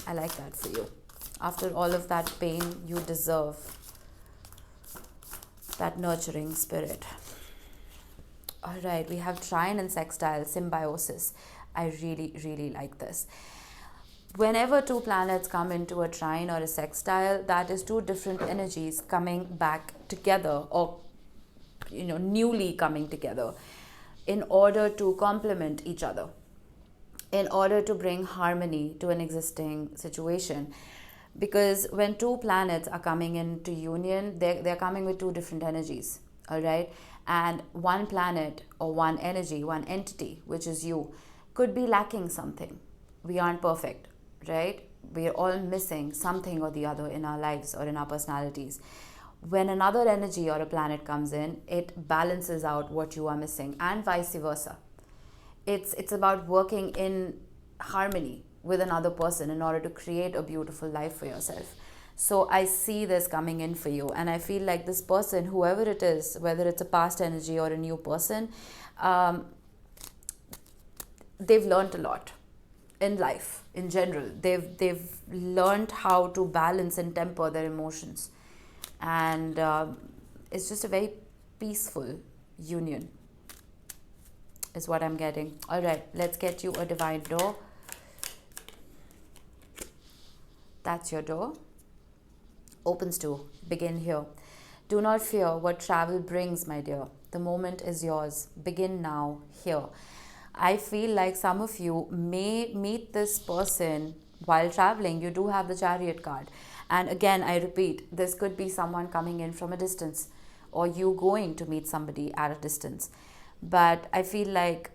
I like that for you. After all of that pain, you deserve that nurturing spirit. All right, we have trine and sextile, symbiosis. I really, really like this. Whenever two planets come into a trine or a sextile, that is two different energies coming back together, or newly coming together in order to complement each other, in order to bring harmony to an existing situation. Because when two planets are coming into union, they're coming with two different energies, all right? And one planet or one energy, one entity, which is you, could be lacking something. We aren't perfect, right? We're all missing something or the other in our lives or in our personalities. When another energy or a planet comes in, it balances out what you are missing, and vice versa. It's about working in harmony with another person in order to create a beautiful life for yourself. So I see this coming in for you, and I feel like this person, whoever it is, whether it's a past energy or a new person, they've learned a lot in life in general. They've learned how to balance and temper their emotions, and it's just a very peaceful union is what I'm getting. All right, let's get you a divine door. That's your door. Opens to begin here. Do not fear what travel brings, my dear. The moment is yours. Begin now, here. I feel like some of you may meet this person while traveling. You do have the Chariot card. And again, I repeat, this could be someone coming in from a distance, or you going to meet somebody at a distance. But I feel like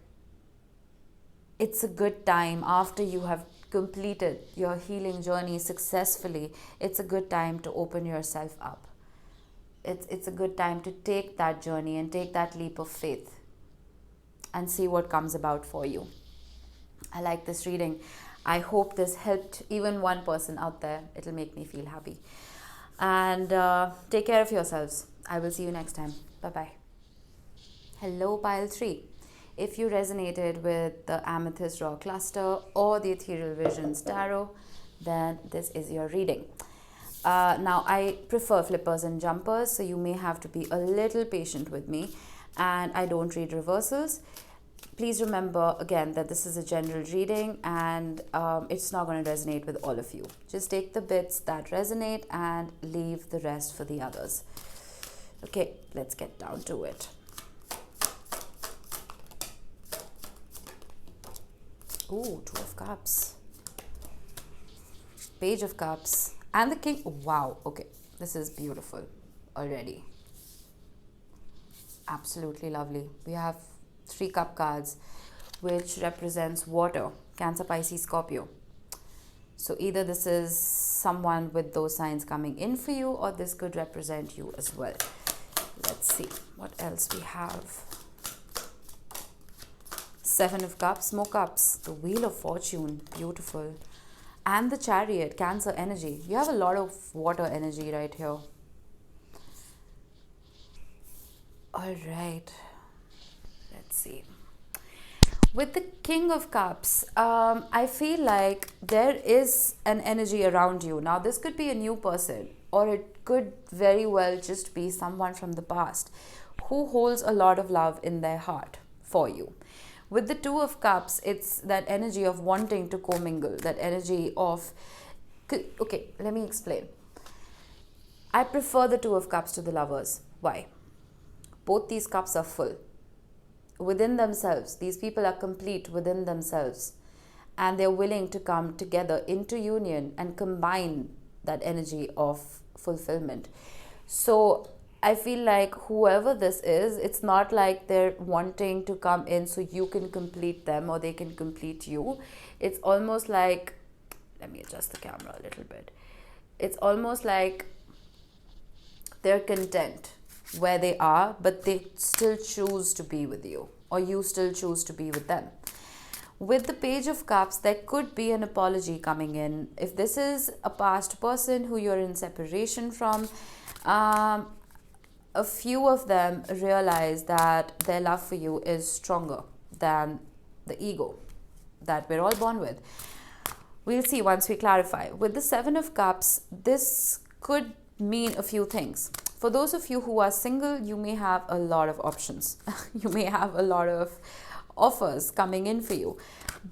it's a good time after you have completed your healing journey successfully. It's a good time to open yourself up. It's a good time to take that journey and take that leap of faith and see what comes about for you. I like this reading. I hope this helped even one person out there. It'll make me feel happy. And take care of yourselves. I will see you next time. Bye-bye. Hello, pile 3. If you resonated with the Amethyst Raw Cluster or the Ethereal Visions Tarot, then this is your reading. Now, I prefer flippers and jumpers, so you may have to be a little patient with me. And I don't read reversals. Please remember, again, that this is a general reading, and it's not going to resonate with all of you. Just take the bits that resonate and leave the rest for the others. Okay, let's get down to it. Ooh, 2 of Cups, Page of Cups, and the King. Wow, okay, this is beautiful already. Absolutely lovely. We have 3 cup cards, which represents water, Cancer, Pisces, Scorpio. So either this is someone with those signs coming in for you, or this could represent you as well. Let's see what else we have. 7 of Cups, more cups, the Wheel of Fortune, beautiful, and the Chariot, Cancer energy. You have a lot of water energy right here. All right, let's see. With the King of Cups, I feel like there is an energy around you. Now, this could be a new person, or it could very well just be someone from the past who holds a lot of love in their heart for you. With the 2 of Cups, it's that energy of wanting to commingle, that energy of... Okay, let me explain. I prefer the 2 of Cups to the Lovers. Why? Both these cups are full. Within themselves, these people are complete within themselves. And they're willing to come together into union and combine that energy of fulfillment. So I feel like whoever this is, it's not like they're wanting to come in so you can complete them or they can complete you. It's almost like, let me adjust the camera a little bit. It's almost like they're content where they are, but they still choose to be with you or you still choose to be with them. With the Page of Cups, there could be an apology coming in. If this is a past person who you're in separation from, a few of them realize that their love for you is stronger than the ego that we're all born with. We'll see once we clarify. With the Seven of Cups, this could mean a few things. For those of you who are single, you may have a lot of options. You may have a lot of offers coming in for you.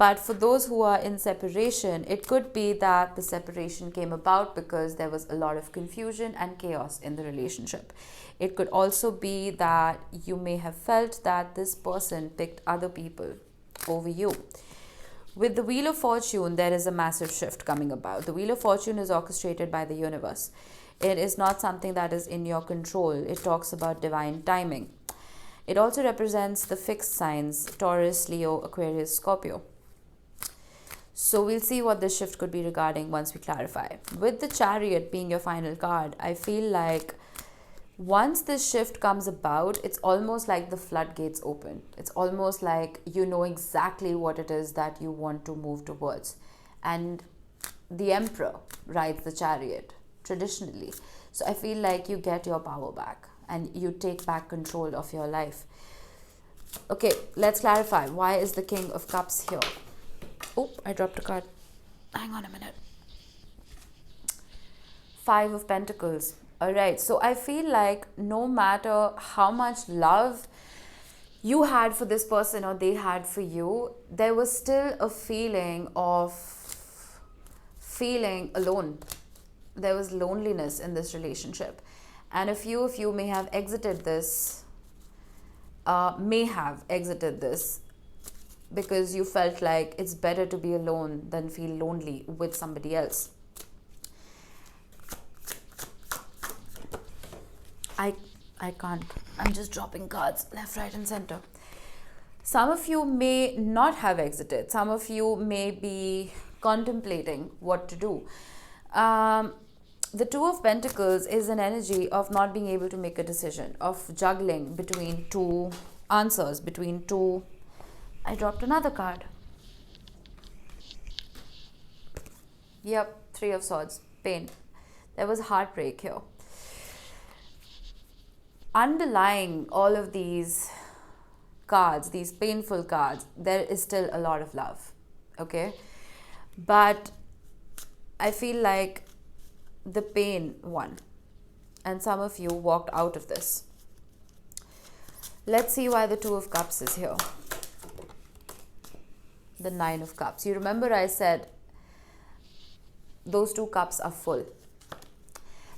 But for those who are in separation, it could be that the separation came about because there was a lot of confusion and chaos in the relationship. It could also be that you may have felt that this person picked other people over you. With the Wheel of Fortune, there is a massive shift coming about. The Wheel of Fortune is orchestrated by the universe. It is not something that is in your control. It talks about divine timing. It also represents the fixed signs, Taurus, Leo, Aquarius, Scorpio. So we'll see what this shift could be regarding once we clarify. With the Chariot being your final card, I feel like once this shift comes about, it's almost like the floodgates open. It's almost like you know exactly what it is that you want to move towards. And the Emperor rides the Chariot traditionally. So I feel like you get your power back and you take back control of your life. Okay, let's clarify. Why is the King of Cups here? Oh, I dropped a card. Hang on a minute. Five of Pentacles. All right, so I feel like no matter how much love you had for this person or they had for you, there was still a feeling of feeling alone. There was loneliness in this relationship. And a few of you may have exited this, because you felt like it's better to be alone than feel lonely with somebody else. I can't. I'm just dropping cards left, right, and center. Some of you may not have exited. Some of you may be contemplating what to do. The Two of Pentacles is an energy of not being able to make a decision, of juggling between two answers, between two... I dropped another card. Yep, Three of Swords, pain. There was heartbreak here. Underlying all of these cards, these painful cards, there is still a lot of love, okay? But I feel like the pain won, and some of you walked out of this. Let's see why the Two of Cups is here. The Nine of Cups. You remember I said those two cups are full.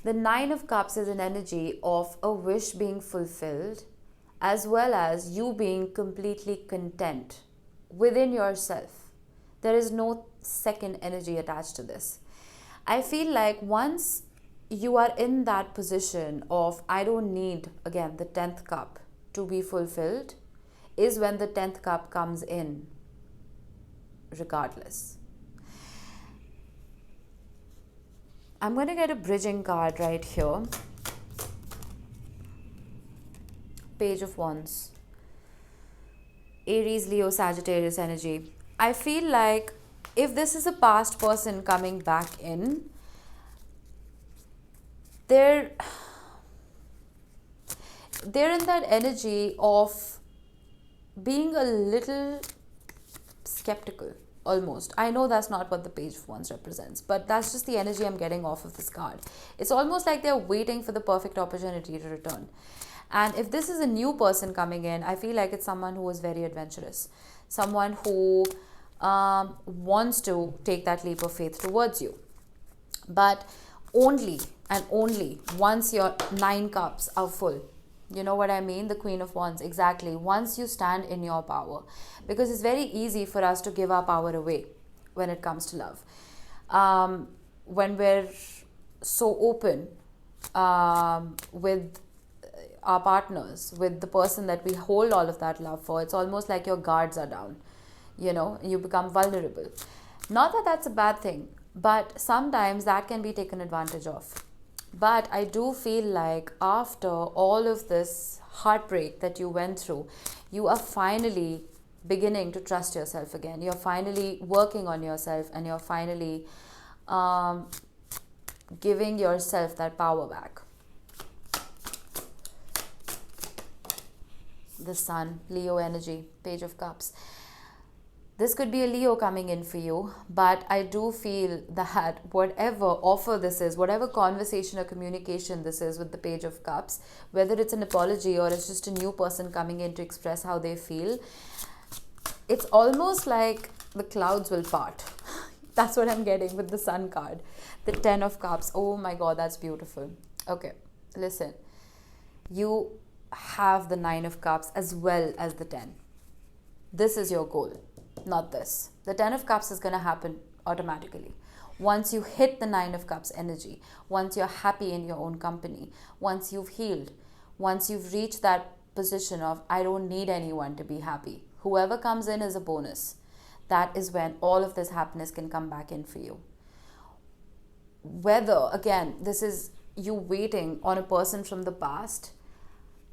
The Nine of Cups is an energy of a wish being fulfilled, as well as you being completely content within yourself. There is no second energy attached to this. I feel like once you are in that position of, I don't need, again, the 10th cup to be fulfilled, is when the 10th cup comes in, regardless. I'm going to get a bridging card right here. Page of Wands. Aries, Leo, Sagittarius energy. I feel like if this is a past person coming back in, they're in that energy of being a little skeptical, almost. I know that's not what the Page of Wands represents, but that's just the energy I'm getting off of this card. It's almost like they're waiting for the perfect opportunity to return. And if this is a new person coming in, I feel like it's someone who is very adventurous, someone who wants to take that leap of faith towards you. But only and only once your 9 cups are full. You know what I mean? The Queen of Wands, exactly. Once you stand in your power. Because it's very easy for us to give our power away when it comes to love. When we're so open with our partners, with the person that we hold all of that love for, it's almost like your guards are down. You know, you become vulnerable. Not that that's a bad thing, but sometimes that can be taken advantage of. But I do feel like after all of this heartbreak that you went through, you are finally beginning to trust yourself again. You're finally working on yourself, and you're finally um, giving yourself that power back. The Sun, Leo energy, Page of Cups. This could be a Leo coming in for you, but I do feel that whatever offer this is, whatever conversation or communication this is with the Page of Cups, whether it's an apology or it's just a new person coming in to express how they feel, it's almost like the clouds will part. That's what I'm getting with the Sun card. The 10 of Cups. Oh my God, that's beautiful. Okay, listen. You have the 9 of Cups as well as the 10. This is your goal, not this. The 10 of Cups is going to happen automatically. Once you hit the 9 of Cups energy, once you're happy in your own company, once you've healed, once you've reached that position of, I don't need anyone to be happy. Whoever comes in is a bonus. That is when all of this happiness can come back in for you. Whether, again, this is you waiting on a person from the past,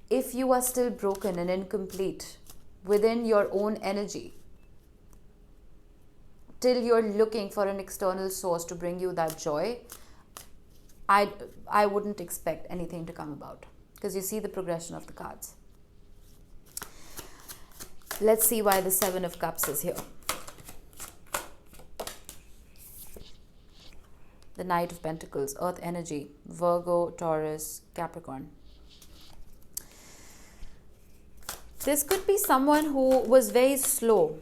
if you are still broken and incomplete within your own energy, till you're looking for an external source to bring you that joy, I wouldn't expect anything to come about, because you see the progression of the cards. Let's see why the 7 of Cups is here. The Knight of Pentacles, Earth energy, Virgo, Taurus, Capricorn. This could be someone who was very slow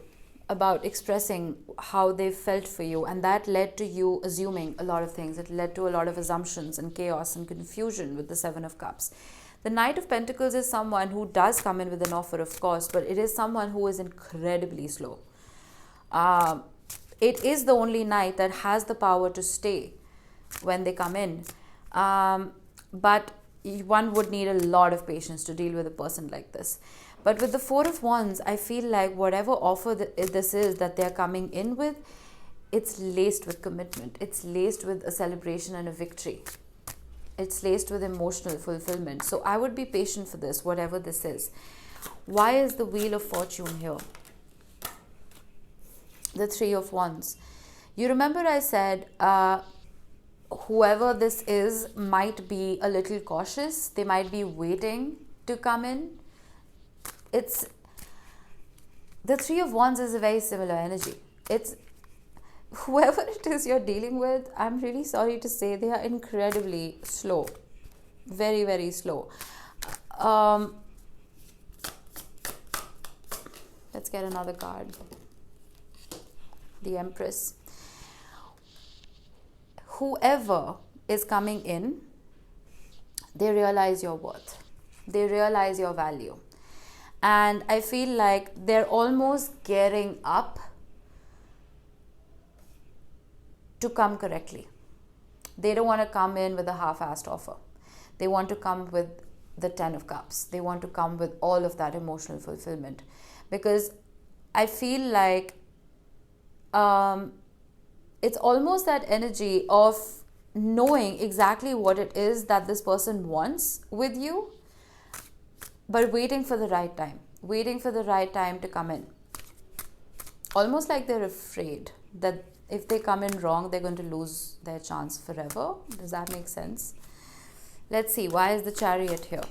about expressing how they felt for you, and that led to you assuming a lot of things. It led to a lot of assumptions and chaos and confusion with the 7 of Cups. The Knight of Pentacles is someone who does come in with an offer, of course, but it is someone who is incredibly slow. It is the only knight that has the power to stay when they come in. But one would need a lot of patience to deal with a person like this. But with the 4 of Wands, I feel like whatever offer this is that they're coming in with, it's laced with commitment. It's laced with a celebration and a victory. It's laced with emotional fulfillment. So I would be patient for this, whatever this is. Why is the Wheel of Fortune here? The 3 of Wands. You remember I said whoever this is might be a little cautious. They might be waiting to come in. It's the 3 of Wands is a very similar energy. It's whoever it is you're dealing with, I'm really sorry to say, they are incredibly slow. Very, very slow. Let's get another card. The Empress. Whoever is coming in, they realize your worth. They realize your value. And I feel like they're almost gearing up to come correctly. They don't want to come in with a half-assed offer. They want to come with the 10 of Cups. They want to come with all of that emotional fulfillment. Because I feel like it's almost that energy of knowing exactly what it is that this person wants with you, but waiting for the right time. Waiting for the right time to come in. Almost like they're afraid that if they come in wrong, they're going to lose their chance forever. Does that make sense? Let's see. Why is the Chariot here?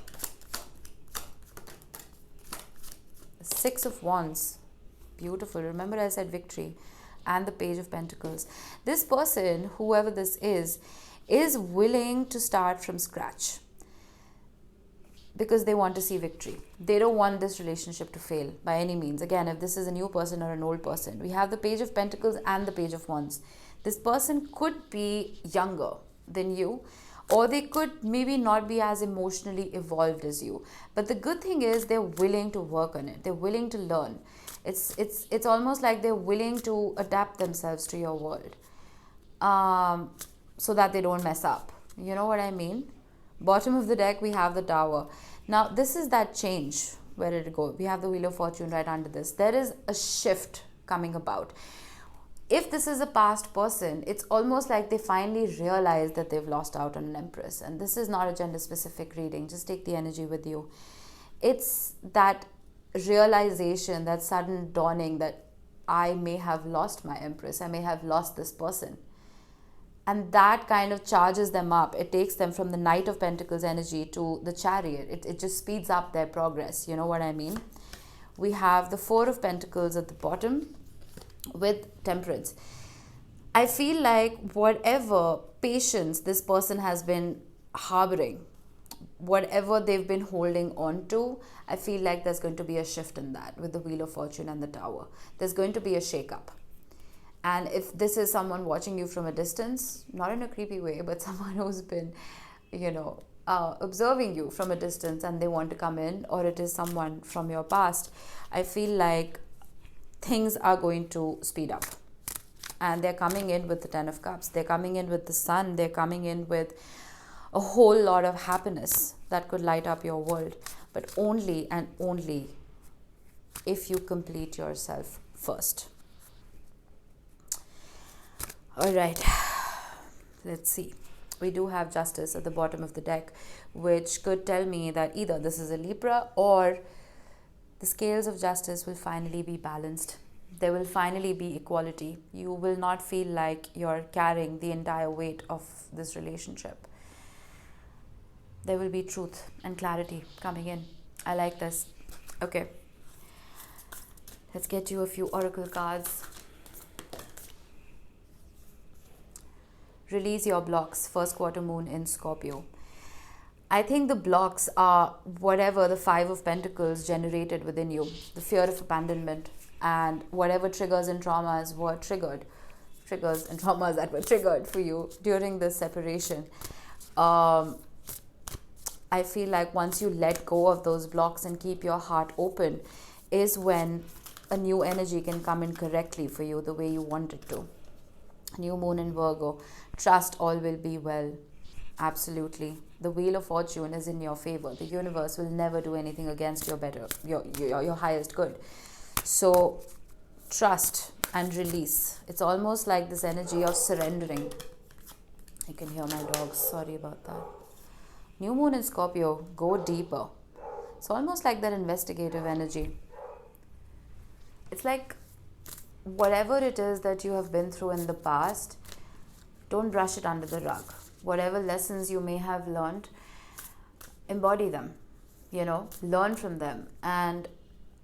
The 6 of Wands. Beautiful. Remember I said victory. And the Page of Pentacles. This person, whoever this is willing to start from scratch. Because they want to see victory. They don't want this relationship to fail by any means. Again, if this is a new person or an old person. We have the Page of Pentacles and the Page of Wands. This person could be younger than you, or they could maybe not be as emotionally evolved as you. But the good thing is they're willing to work on it. They're willing to learn. It's almost like they're willing to adapt themselves to your world. So that they don't mess up. You know what I mean? Bottom of the deck, we have the Tower. Now, this is that change. Where did it go? We have the Wheel of Fortune right under this. There is a shift coming about. If this is a past person, it's almost like they finally realize that they've lost out on an empress. And this is not a gender specific reading, just take the energy with you. It's that realization, that sudden dawning that I may have lost my empress, I may have lost this person. And that kind of charges them up. It takes them from the Knight of Pentacles energy to the Chariot. It just speeds up their progress. You know what I mean? We have the Four of Pentacles at the bottom with Temperance. I feel like whatever patience this person has been harboring, whatever they've been holding on to, I feel like there's going to be a shift in that with the Wheel of Fortune and the Tower. There's going to be a shake-up. And if this is someone watching you from a distance, not in a creepy way, but someone who's been, observing you from a distance and they want to come in, or it is someone from your past, I feel like things are going to speed up. And they're coming in with the Ten of Cups. They're coming in with the Sun. They're coming in with a whole lot of happiness that could light up your world. But only and only if you complete yourself first. All right, let's see. We do have Justice at the bottom of the deck, which could tell me that either this is a Libra or the scales of justice will finally be balanced. There will finally be equality. You will not feel like you're carrying the entire weight of this relationship. There will be truth and clarity coming in. I like this. Okay. Let's get you a few oracle cards. Release your blocks. First quarter moon in Scorpio. I think the blocks are whatever the Five of Pentacles generated within you. The fear of abandonment and whatever triggers and traumas were triggered. Triggers and traumas that were triggered for you during this separation. I feel like once you let go of those blocks and keep your heart open is when a new energy can come in correctly for you the way you want it to. New moon in Virgo. Trust all will be well. Absolutely. The Wheel of Fortune is in your favor. The universe will never do anything against your highest good. So trust and release. It's almost like this energy of surrendering. You can hear my dogs. Sorry about that. New moon in Scorpio. Go deeper. It's almost like that investigative energy. It's like whatever it is that you have been through in the past, don't brush it under the rug. Whatever lessons you may have learned, embody them, learn from them and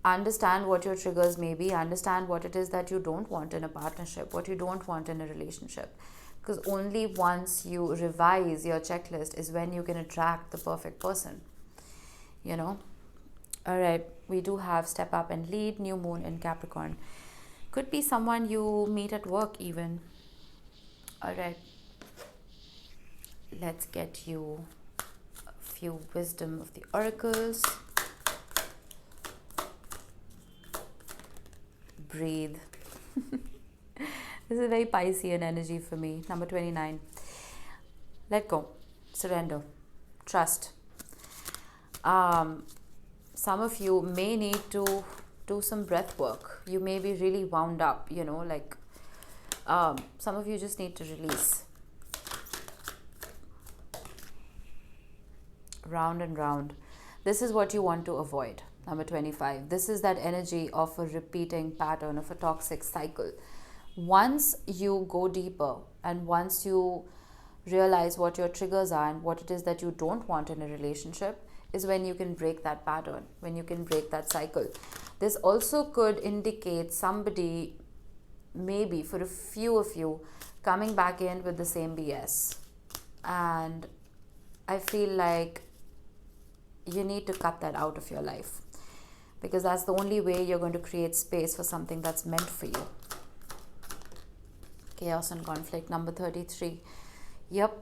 understand what your triggers may be, understand what it is that you don't want in a partnership, what you don't want in a relationship. Because only once you revise your checklist is when you can attract the perfect person, All right, we do have Step Up and Lead, new moon in Capricorn. Could be someone you meet at work even. All right. Let's get you a few wisdom of the oracles. Breathe. This is a very Piscean energy for me. Number 29. Let go. Surrender. Trust. Some of you may need to do some breath work. You may be really wound up, some of you just need to release. Round and round. This is what you want to avoid. Number 25. This is that energy of a repeating pattern, of a toxic cycle. Once you go deeper and once you realize what your triggers are and what it is that you don't want in a relationship is when you can break that pattern, when you can break that cycle. This also could indicate somebody, maybe for a few of you, coming back in with the same BS. And I feel like you need to cut that out of your life, because that's the only way you're going to create space for something that's meant for you. Chaos and conflict, number 33. Yep,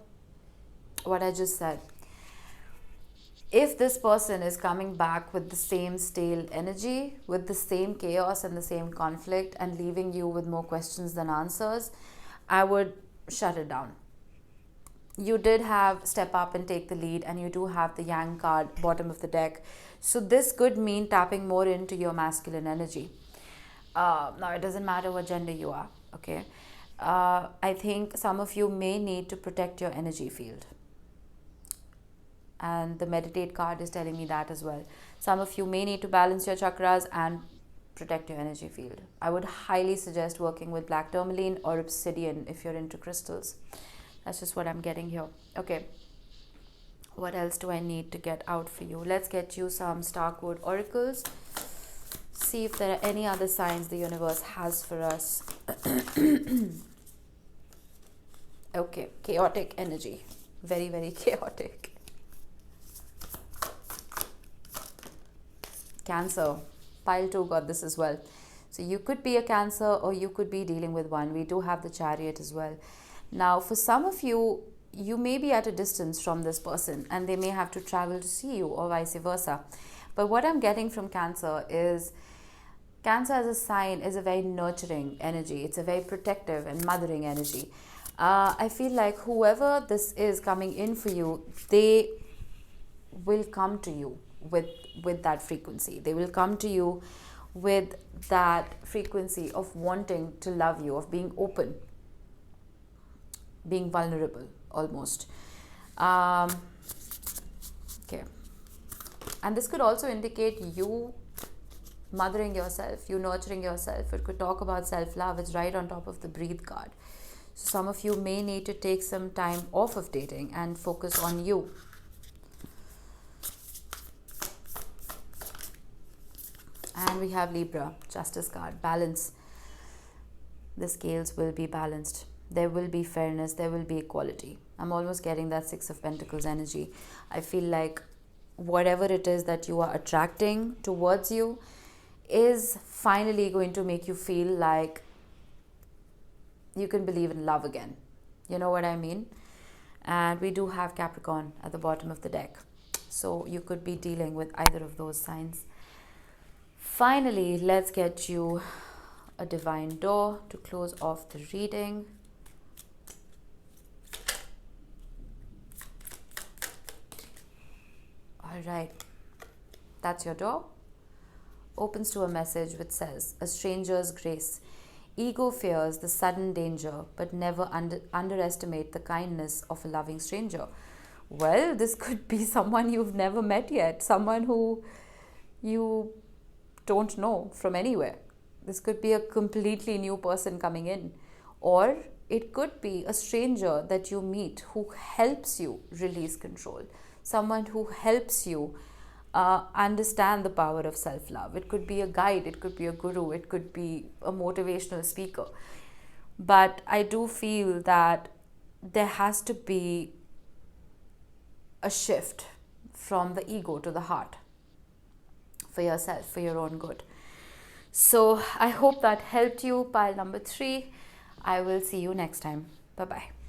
what I just said. If this person is coming back with the same stale energy, with the same chaos and the same conflict and leaving you with more questions than answers, I would shut it down. You did have Step Up and Take the Lead, and you do have the Yang card, bottom of the deck. So this could mean tapping more into your masculine energy. Now, it doesn't matter what gender you are. Okay. I think some of you may need to protect your energy field. And the meditate card is telling me that as well. Some of you may need to balance your chakras and protect your energy field. I would highly suggest working with black tourmaline or obsidian if you're into crystals. That's just what I'm getting here. Okay. What else do I need to get out for you? Let's get you some Starcode oracles. See if there are any other signs the universe has for us. Okay, chaotic energy. Very, very chaotic. Cancer. Pile 2 got this as well. So you could be a Cancer or you could be dealing with one. We do have the Chariot as well. Now, for some of you, you may be at a distance from this person and they may have to travel to see you or vice versa. But what I'm getting from Cancer is Cancer as a sign is a very nurturing energy. It's a very protective and mothering energy. I feel like whoever this is coming in for you, they will come to you with that frequency. They will come to you with that frequency of wanting to love you, of being open, being vulnerable almost. Okay. And this could also indicate you mothering yourself, you nurturing yourself. It could talk about self-love. It's right on top of the breathe card. So some of you may need to take some time off of dating and focus on you. And we have Libra, Justice card, balance. The scales will be balanced. There will be fairness. There will be equality. I'm almost getting that Six of Pentacles energy. I feel like whatever it is that you are attracting towards you is finally going to make you feel like you can believe in love again. You know what I mean? And we do have Capricorn at the bottom of the deck. So you could be dealing with either of those signs. Finally, let's get you a divine door to close off the reading. All right. That's your door. Opens to a message which says, a stranger's grace. Ego fears the sudden danger, but never underestimate the kindness of a loving stranger. Well, this could be someone you've never met yet, someone who you don't know from anywhere. This could be a completely new person coming in, or it could be a stranger that you meet who helps you release control, someone who helps you understand the power of self-love. It could be a guide, it could be a guru, it could be a motivational speaker. But I do feel that there has to be a shift from the ego to the heart for yourself, for your own good. So I hope that helped you, pile number 3. I will see you next time. Bye-bye.